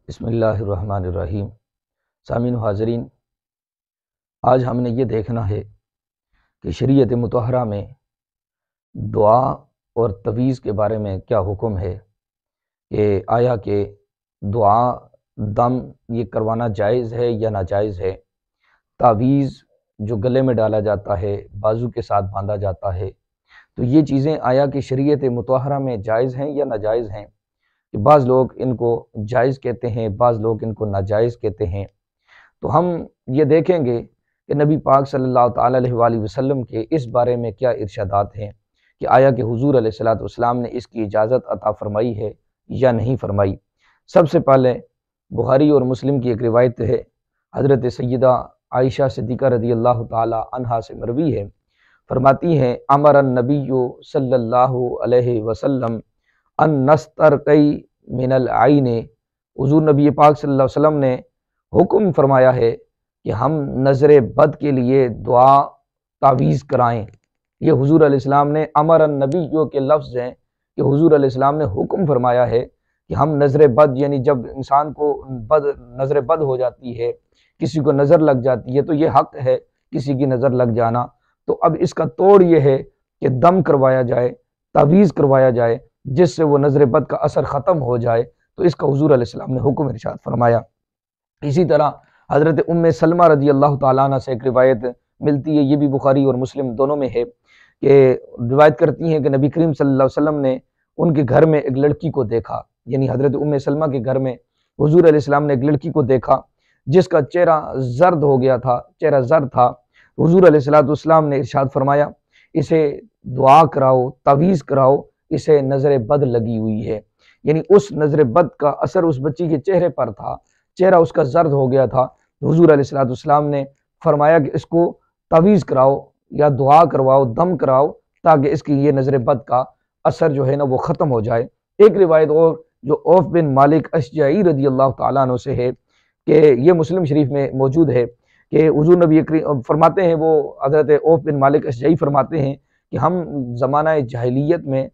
بسم اللہ الرحمن الرحیم۔ سامعین و حاضرین، آج ہم نے یہ دیکھنا ہے کہ شریعت مطہرہ میں دعا اور تویز کے بارے میں کیا حکم ہے کہ آیا کہ دعا دم یہ کروانا جائز ہے یا ناجائز ہے۔ تعویذ جو گلے میں ڈالا جاتا ہے، بازو کے ساتھ باندھا جاتا ہے، تو یہ چیزیں آیا کہ شریعت مطہرہ میں جائز ہیں یا ناجائز ہیں۔ کہ بعض لوگ ان کو جائز کہتے ہیں، بعض لوگ ان کو ناجائز کہتے ہیں۔ تو ہم یہ دیکھیں گے کہ نبی پاک صلی اللہ تعالیٰ علیہ وآلہ وسلم کے اس بارے میں کیا ارشادات ہیں کہ آیا کہ حضور علیہ السلام نے اس کی اجازت عطا فرمائی ہے یا نہیں فرمائی۔ سب سے پہلے بخاری اور مسلم کی ایک روایت ہے، حضرت سیدہ عائشہ صدیقہ رضی اللہ تعالیٰ عنہا سے مروی ہے، فرماتی ہیں امر النبی صلی اللہ علیہ وسلم ان نسترقی من العین، حضور نبی پاک صلی اللہ علیہ وسلم نے حکم فرمایا ہے کہ ہم نظر بد کے لیے دعا تعویذ کرائیں۔ یہ حضور علیہ السلام نے امر النبی کے لفظ ہیں کہ حضور علیہ السلام نے حکم فرمایا ہے کہ ہم نظر بد، یعنی جب انسان کو نظر بد ہو جاتی ہے، کسی کو نظر لگ جاتی ہے، تو یہ حق ہے کسی کی نظر لگ جانا، تو اب اس کا توڑ یہ ہے کہ دم کروایا جائے، تعویذ کروایا جائے، جس سے وہ نظر بد کا اثر ختم ہو جائے۔ تو اس کا حضور علیہ السلام نے حکم ارشاد فرمایا۔ اسی طرح حضرت ام سلمہ رضی اللہ تعالیٰ عنہ سے ایک روایت ملتی ہے، یہ بھی بخاری اور مسلم دونوں میں ہے، کہ روایت کرتی ہیں کہ نبی کریم صلی اللہ علیہ وسلم نے ان کے گھر میں ایک لڑکی کو دیکھا، یعنی حضرت ام سلمہ کے گھر میں حضور علیہ السلام نے ایک لڑکی کو دیکھا جس کا چہرہ زرد ہو گیا تھا، چہرہ زرد تھا۔ حضور علیہ السلام نے ارشاد فرمایا اسے دعا کراؤ، تعویذ کراؤ، اسے نظر بد لگی ہوئی ہے، یعنی اس نظر بد کا اثر اس بچی کے چہرے پر تھا، چہرہ اس کا زرد ہو گیا تھا۔ حضور علیہ السلام نے فرمایا کہ اس کو تعویذ کراؤ یا دعا کرواؤ، دم کراؤ، تاکہ اس کی یہ نظر بد کا اثر جو ہے نا وہ ختم ہو جائے۔ ایک روایت اور جو عوف بن مالک اشجعی رضی اللہ تعالیٰ عنہ سے ہے کہ یہ مسلم شریف میں موجود ہے کہ حضور نبی کریم فرماتے ہیں، وہ حضرت عوف بن مالک اشجعی فرماتے ہیں کہ ہم زمانہ جاہلیت میں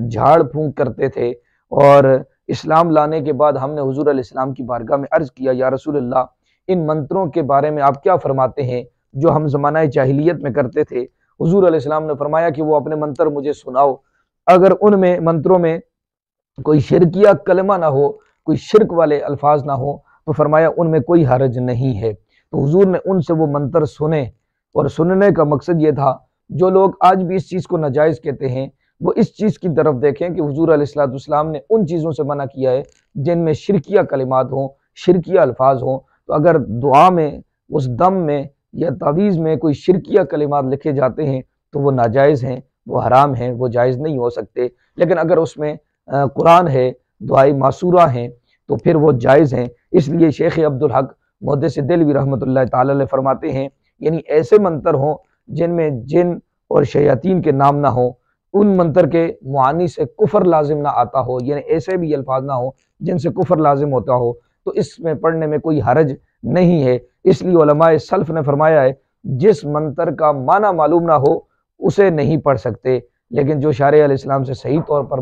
جھاڑ پھونک کرتے تھے، اور اسلام لانے کے بعد ہم نے حضور علیہ السلام کی بارگاہ میں عرض کیا یا رسول اللہ ان منتروں کے بارے میں آپ کیا فرماتے ہیں جو ہم زمانہ جاہلیت میں کرتے تھے۔ حضور علیہ السلام نے فرمایا کہ وہ اپنے منتر مجھے سناؤ، اگر ان میں منتروں میں کوئی شرکیہ کلمہ نہ ہو، کوئی شرک والے الفاظ نہ ہو، تو فرمایا ان میں کوئی حرج نہیں ہے۔ تو حضور نے ان سے وہ منتر سنے، اور سننے کا مقصد یہ تھا جو لوگ آج بھی اس چیز کو ناجائز کہتے ہیں وہ اس چیز کی طرف دیکھیں کہ حضور علیہ السلام نے ان چیزوں سے منع کیا ہے جن میں شرکیہ کلمات ہوں، شرکیہ الفاظ ہوں۔ تو اگر دعا میں، اس دم میں یا تعویذ میں کوئی شرکیہ کلمات لکھے جاتے ہیں تو وہ ناجائز ہیں، وہ حرام ہیں، وہ جائز نہیں ہو سکتے۔ لیکن اگر اس میں قرآن ہے، دعائے معصورہ ہیں، تو پھر وہ جائز ہیں۔ اس لیے شیخ عبدالحق محدث دہلوی رحمۃ اللہ تعالی علیہ فرماتے ہیں یعنی ایسے منتر ہوں جن میں جن اور شیاطین کے نام نہ ہوں، ان منتر کے معانی سے کفر لازم نہ آتا ہو، یعنی ایسے بھی الفاظ نہ ہوں جن سے کفر لازم ہوتا ہو، تو اس میں پڑھنے میں کوئی حرج نہیں ہے۔ اس لیے علماء سلف نے فرمایا ہے جس منتر کا معنی معلوم نہ ہو اسے نہیں پڑھ سکتے، لیکن جو شارع علیہ السلام سے صحیح طور پر